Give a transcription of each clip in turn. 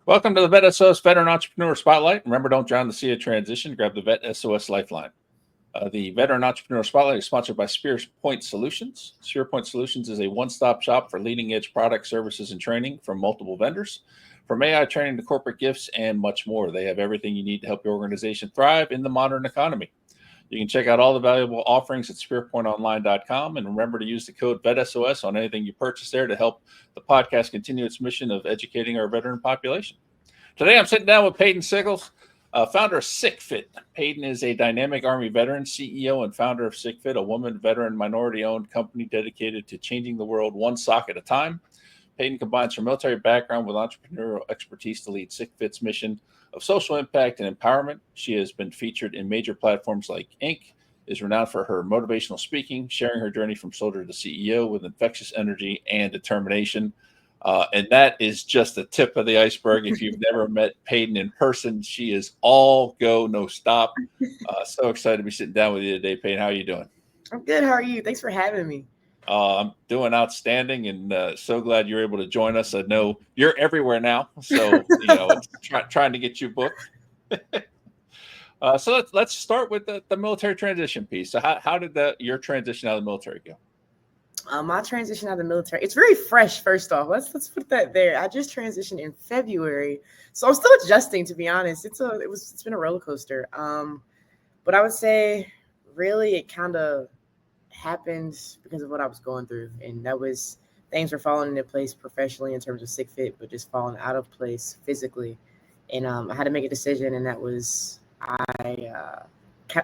Welcome to the Vet S.O.S Veteran Entrepreneur Spotlight. Remember, don't drown the sea of transition. Grab the Vet S.O.S Lifeline. The Veteran Entrepreneur Spotlight is sponsored by SpearPoint Solutions. SpearPoint Solutions is a one-stop shop for leading-edge products, services, and training from multiple vendors. From AI training to corporate gifts and much more, they have everything you need to help your organization thrive in the modern economy. You can check out all the valuable offerings at spearpointonline.com. And remember to use the code VETSOS on anything you purchase there to help the podcast continue its mission of educating our veteran population. Today, I'm sitting down with Paden Sickles, founder of SickFit. Paden is a dynamic Army veteran, CEO and founder of SickFit, a woman veteran minority-owned company dedicated to changing the world one sock at a time. Paden combines her military background with entrepreneurial expertise to lead SickFit's mission of social impact and empowerment. She has been featured in major platforms like Inc., is renowned for her motivational speaking, sharing her journey from soldier to CEO with infectious energy and determination. And that is just the tip of the iceberg. If you've never met Paden in person, she is all go, no stop. So excited to be sitting down with you today, Paden. How are you doing? I'm good. How are you? Thanks for having me. I'm doing outstanding, and so glad you're able to join us. I know you're everywhere now, so it's trying to get you booked. So let's start with the military transition piece. So how did your transition out of the military go? My transition out of the military, it's very fresh. First off, let's put that there. I just transitioned in February, so I'm still adjusting. To be honest, it's been a roller coaster. But I would say, really, it kind of happened because of what I was going through, and that was things were falling into place professionally in terms of SickFit, but just falling out of place physically. And I had to make a decision, and that was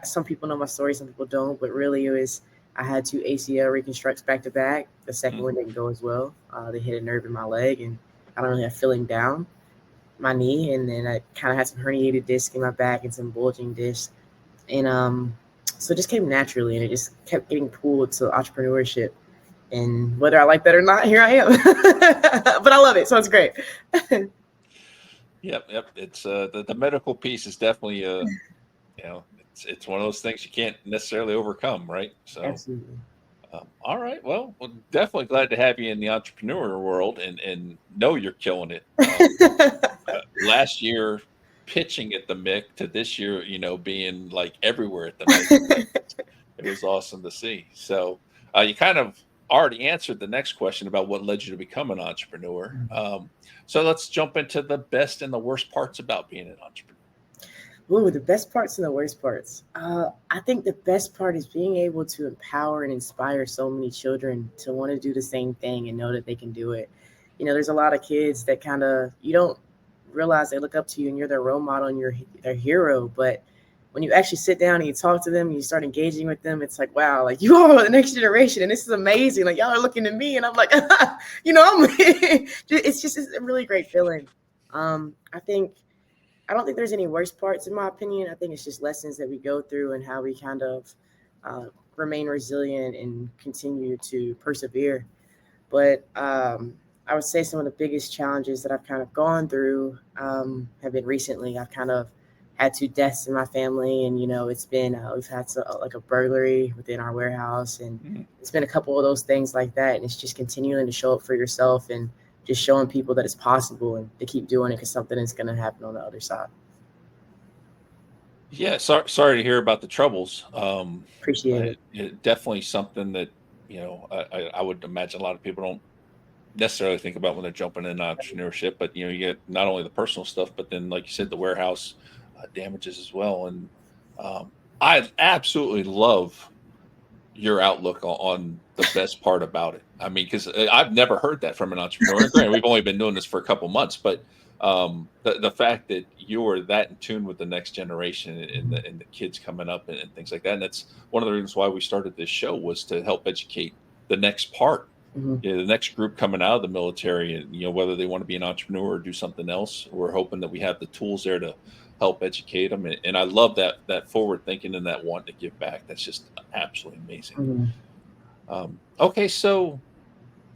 some people know my story, some people don't, but really it was I had two ACL reconstructs back to back. The second one didn't go as well. They hit a nerve in my leg, and I don't really have feeling down my knee, and then I kind of had some herniated disc in my back and some bulging discs, and so it just came naturally, and it just kept getting pulled to entrepreneurship. And whether I like that or not, here I am. But I love it, so it's great. Yep. It's the medical piece is definitely it's one of those things you can't necessarily overcome, right? So Absolutely. all right, well, definitely glad to have you in the entrepreneur world, and know you're killing it. Last year, pitching at the MIC to this year, being like everywhere at the MIC. It was awesome to see. So you kind of already answered the next question about what led you to become an entrepreneur. So let's jump into the best and the worst parts about being an entrepreneur. Ooh, the best parts and the worst parts. I think the best part is being able to empower and inspire so many children to want to do the same thing and know that they can do it. There's a lot of kids that kind of, you don't realize they look up to you and you're their role model and you're their hero. But when you actually sit down and you talk to them and you start engaging with them, it's like, wow, like you are the next generation. And this is amazing. Like y'all are looking at me and I'm like, it's a really great feeling. I don't think there's any worst parts in my opinion. I think it's just lessons that we go through and how we kind of remain resilient and continue to persevere. But I would say some of the biggest challenges that I've kind of gone through have been recently. I've kind of had two deaths in my family, and it's been we've had like a burglary within our warehouse, and it's been a couple of those things like that. And it's just continuing to show up for yourself and just showing people that it's possible and to keep doing it because something is going to happen on the other side. Yeah, sorry to hear about the troubles. Appreciate it. Definitely something that I would imagine a lot of people don't necessarily think about when they're jumping into entrepreneurship. But you get not only the personal stuff, but then, like you said, the warehouse damages as well. And I absolutely love your outlook on the best part about it. I mean, because I've never heard that from an entrepreneur. Granted, we've only been doing this for a couple months, but the fact that you're that in tune with the next generation and the kids coming up and things like that. And that's one of the reasons why we started this show, was to help educate the next part, the next group coming out of the military, and whether they want to be an entrepreneur or do something else. We're hoping that we have the tools there to help educate them. And I love that forward thinking and that want to give back. That's just absolutely amazing. Okay, so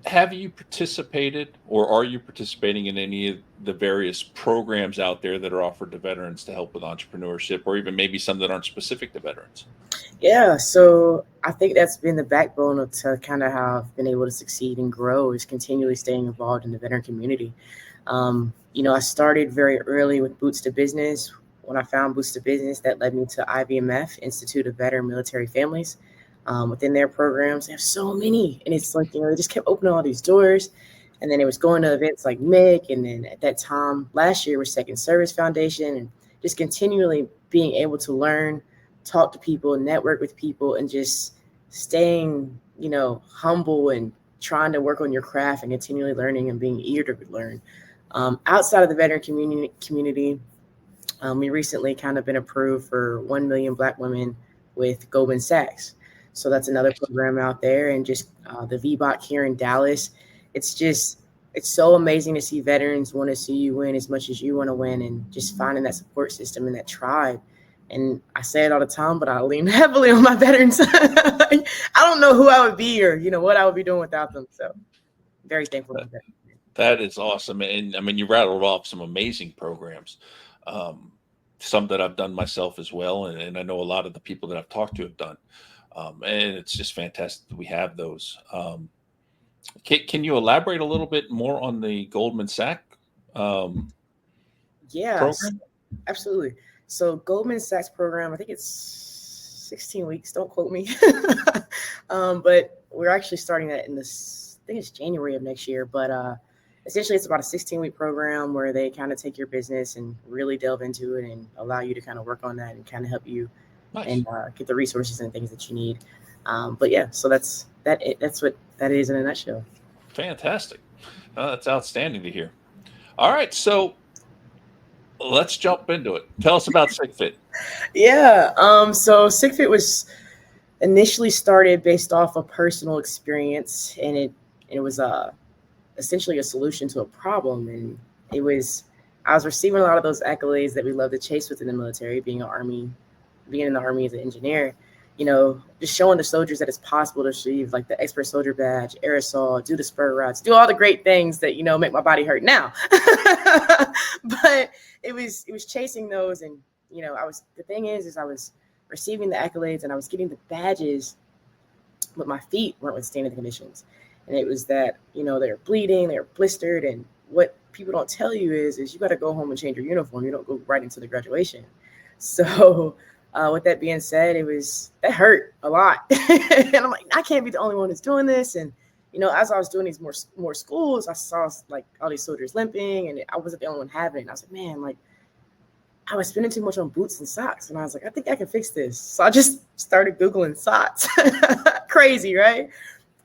have you participated or are you participating in any of the various programs out there that are offered to veterans to help with entrepreneurship, or even maybe some that aren't specific to veterans? Yeah, so I think that's been the backbone to kind of how I've been able to succeed and grow, is continually staying involved in the veteran community. I started very early with Boots to Business. When I found Boots to Business, that led me to IVMF, Institute of Veteran Military Families. Within their programs, they have so many, and it's like they just kept opening all these doors. And then it was going to events like MIC, and then at that time last year was Second Service Foundation, and just continually being able to learn, talk to people, network with people, and just staying, humble and trying to work on your craft and continually learning and being eager to learn. Outside of the veteran community, we recently kind of been approved for 1 million Black women with Goldman Sachs. So that's another program out there. And just the VBOC here in Dallas. It's so amazing to see veterans want to see you win as much as you want to win, and just finding that support system and that tribe. And I say it all the time, but I lean heavily on my veterans. I don't know who I would be or, what I would be doing without them. So very thankful for that. That is awesome. And I mean, you rattled off some amazing programs, some that I've done myself as well. And I know a lot of the people that I've talked to have done. And it's just fantastic that we have those. Can you elaborate a little bit more on the Goldman Sachs Yeah, program? absolutely. So Goldman Sachs program, I think it's 16 weeks. Don't quote me. But we're actually starting that I think it's January of next year. But essentially, it's about a 16-week program where they kind of take your business and really delve into it and allow you to kind of work on that and kind of help you Nice. and get the resources and things that you need. But yeah, so that's what that is in a nutshell. Fantastic. That's outstanding to hear. All right. So let's jump into it. Tell us about SickFit. Yeah. So SickFit was initially started based off a personal experience, and it was essentially a solution to a problem. And I was receiving a lot of those accolades that we love to chase within the military, being in the Army as an engineer, just showing the soldiers that it's possible to achieve like the expert soldier badge, aerosol, do the spur routes, do all the great things that, make my body hurt now. But it was chasing those. And, the thing is I was receiving the accolades and I was getting the badges, but my feet weren't withstanding the conditions. And it was that, they were bleeding, they were blistered. And what people don't tell you is you got to go home and change your uniform. You don't go right into the graduation. So with that being said, that hurt a lot. And I'm like, I can't be the only one who's doing this. And, as I was doing these more schools, I saw like all these soldiers limping, and I wasn't the only one having it. And I was like, man, like I was spending too much on boots and socks. And I was like, I think I can fix this. So I just started Googling socks. Crazy, right?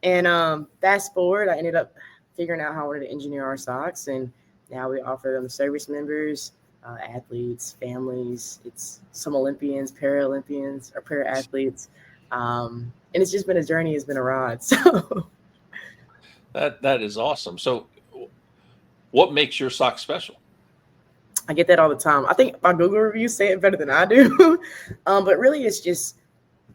And fast forward, I ended up figuring out how I wanted to engineer our socks. And now we offer them to service members, athletes, families. It's some Olympians, Paralympians, or para-athletes. And it's just been a journey. It's been a ride. So That is awesome. So what makes your socks special? I get that all the time. I think my Google reviews say it better than I do. But really, it's just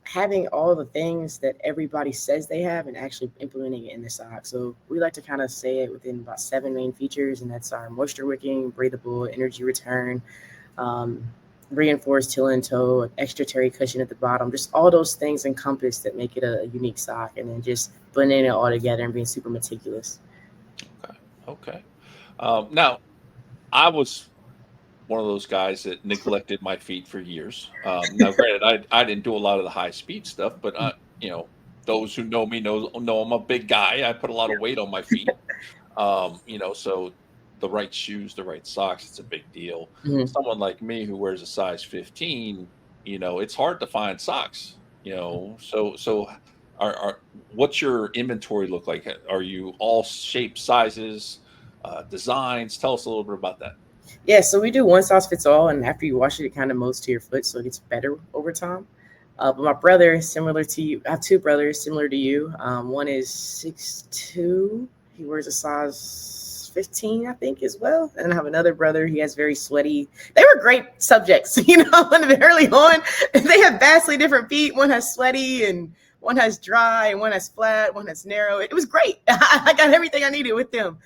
having all the things that everybody says they have and actually implementing it in the sock. So we like to kind of say it within about 7 main features, and that's our moisture wicking, breathable, energy return, reinforced heel and toe, extra terry cushion at the bottom, just all those things encompassed that make it a unique sock, and then just blending it all together and being super meticulous. Okay. Now, I was one of those guys that neglected my feet for years. Now, granted, I didn't do a lot of the high speed stuff, but those who know me know I'm a big guy. I put a lot of weight on my feet. So the right shoes, the right socks, it's a big deal. Mhm. Someone like me who wears a size 15, it's hard to find socks. So what's your inventory look like? Are you all shapes, sizes, designs? Tell us a little bit about that. Yeah, so we do one size fits all, and after you wash it, it kind of molds to your foot, so it gets better over time. But my brother, similar to you, I have two brothers similar to you. One is 6'2". He wears a size 15, I think, as well. And I have another brother. He has very sweaty. They were great subjects, early on. They have vastly different feet. One has sweaty, and one has dry, and one has flat, one has narrow. It was great. I got everything I needed with them.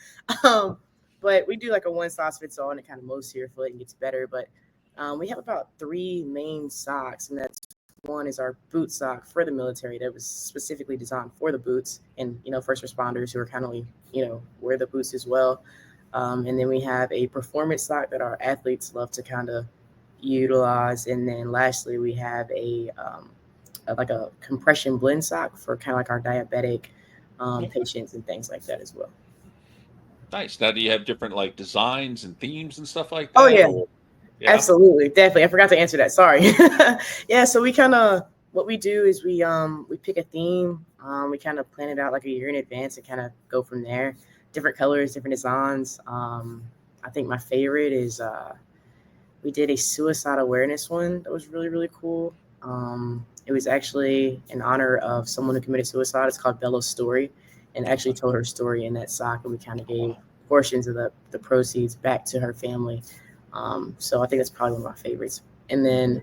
But we do like a one size fits all, and it kind of molds to your foot and gets better. But we have about 3 main socks, and that's one is our boot sock for the military that was specifically designed for the boots and, first responders who are kind of, wear the boots as well. And then we have a performance sock that our athletes love to kind of utilize. And then lastly, we have like a compression blend sock for kind of like our diabetic patients and things like that as well. Nice. Now, do you have different like designs and themes and stuff like Oh that? yeah, Or yeah, absolutely, definitely. I forgot to answer that. Sorry. Yeah, so we kind of what we do is we pick a theme. We kind of plan it out like a year in advance and kind of go from there. Different colors, different designs. I think my favorite is we did a suicide awareness one that was really really cool. It was actually in honor of someone who committed suicide. It's called Bella's Story, and actually told her story in that sock, and we kind of gave portions of the proceeds back to her family. So I think that's probably one of my favorites. And then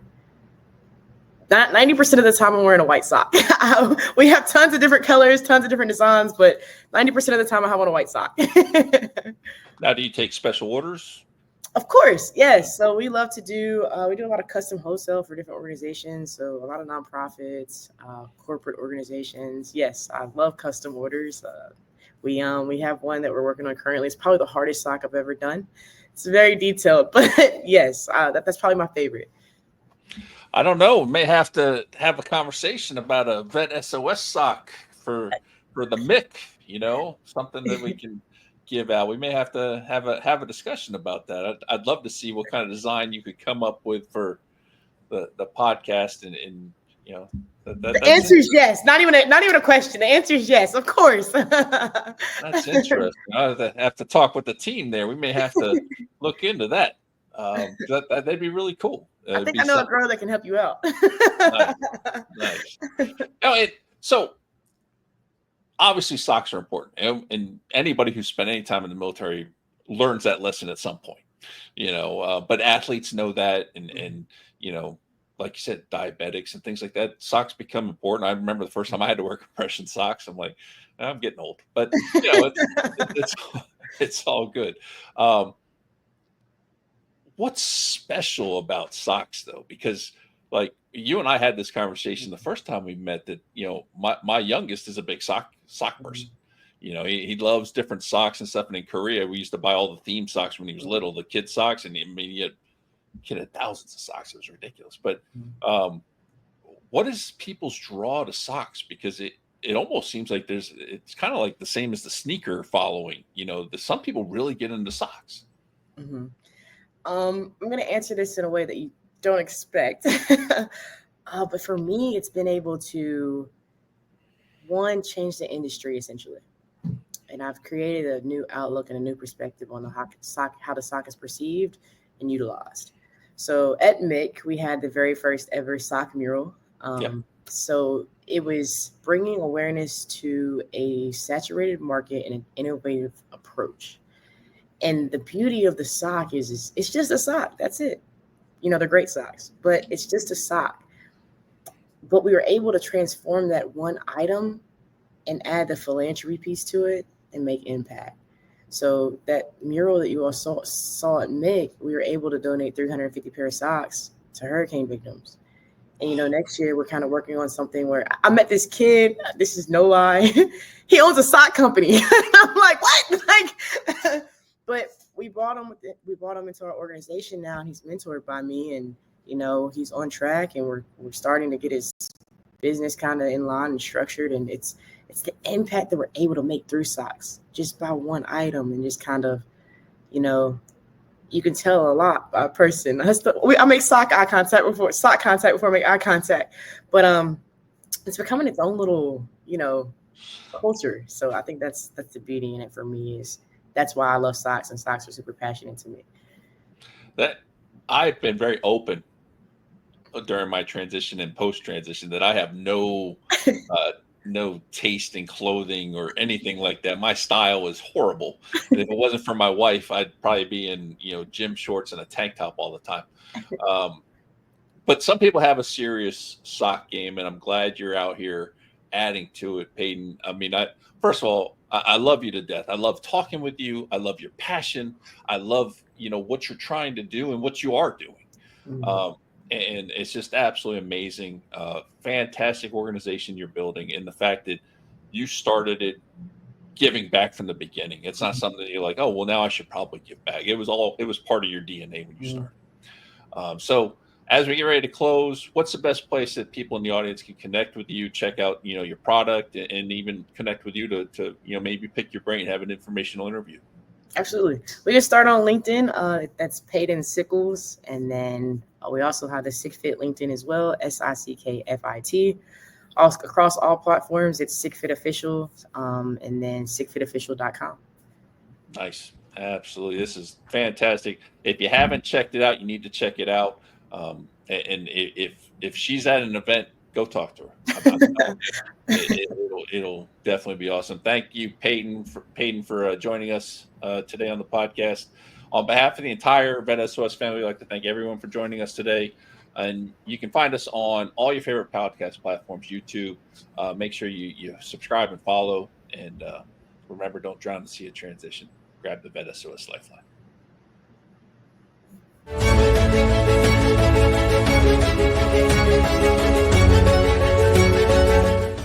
not 90% of the time I'm wearing a white sock. We have tons of different colors, tons of different designs, but 90% of the time I have on a white sock. now do you take special orders? Of course, yes. So we love to do we do a lot of custom wholesale for different organizations. So a lot of nonprofits, corporate organizations. Yes, I love custom orders. We have one that we're working on currently. It's probably the hardest sock I've ever done. It's very detailed, but yes, that's probably my favorite. I don't know. May have to have a conversation about a vet SOS sock for the MIC. Something that we can give out. We may have to have a discussion about that. I'd love to see what kind of design you could come up with for the podcast, and The that's answer is interesting. yes. Not even a question. The answer is yes, of course. That's interesting. I have to talk with the team there. We may have to look into that. That'd be really cool. I It'd think be I know a something girl that can help you out. nice. Nice. So obviously socks are important, and anybody who spent any time in the military learns that lesson at some point. But athletes know that, and you know, like you said, diabetics and things like that. Socks become important. I remember the first time I had to wear compression socks. I'm like, I'm getting old, but it's it's all good. Um, what's special about socks though? Because like you and I had this conversation the first time we met, that my youngest is a big sock person. He loves different socks and stuff. And in Korea, we used to buy all the theme socks when he was little, the kid socks, and I mean, kid had thousands of socks. It was ridiculous. But um, what is people's draw to socks? Because it almost seems like it's kind of like the same as the sneaker following. Some people really get into socks. Mhm. I'm going to answer this in a way that you don't expect. But for me, it's been able to, one, change the industry essentially. And I've created a new outlook and a new perspective on how the sock is perceived and utilized. So at MIC, we had the very first ever sock mural. Yeah. So it was bringing awareness to a saturated market and an innovative approach. And the beauty of the sock is it's just a sock. That's it. They're great socks, but it's just a sock. But we were able to transform that one item and add the philanthropy piece to it and make impact. So that mural that you all saw at MIC, we were able to donate 350 pair of socks to hurricane victims. And next year we're kind of working on something where I met this kid. This is no lie. He owns a sock company. I'm like, what? But we brought him. We brought him into our organization now, and he's mentored by me. And he's on track, and we're starting to get his business kind of in line and structured. And it's the impact that we're able to make through socks just by one item, and just kind of you can tell a lot by a person. I make sock contact before I make eye contact, but it's becoming its own little culture. So I think that's the beauty in it for me. Is that's why I love socks, and socks are super passionate to me. That I've been very open during my transition and post transition that I have uh, no taste in clothing or anything like that. My style is horrible, and if it wasn't for my wife, I'd probably be in gym shorts and a tank top all the time. Um, but some people have a serious sock game, and I'm glad you're out here adding to it, Paden. I mean, first of all, I love you to death. I love talking with you. I love your passion. I love what you're trying to do and what you are doing. Mhm. Um, and it's just absolutely amazing. Fantastic organization you're building, and the fact that you started it giving back from the beginning. It's not something that you're like, oh, well, now I should probably give back. It was part of your DNA when you started. So as we get ready to close, what's the best place that people in the audience can connect with you, check out, your product, and even connect with you to maybe pick your brain, have an informational interview? Absolutely. We can start on LinkedIn. That's Paden Sickles. And then we also have the SickFit LinkedIn as well, SickFit. Across all platforms, it's SickFit Official, and then sickfitofficial.com. Nice. Absolutely. This is fantastic. If you haven't checked it out, you need to check it out. And if she's at an event, go talk to her. I'm telling you, it'll definitely be awesome. Thank you, Paden, for joining us today on the podcast. On behalf of the entire Vet S.O.S family, I'd like to thank everyone for joining us today. And you can find us on all your favorite podcast platforms, YouTube. Make sure you subscribe and follow. And remember, don't drown the sea of transition. Grab the Vet S.O.S Lifeline.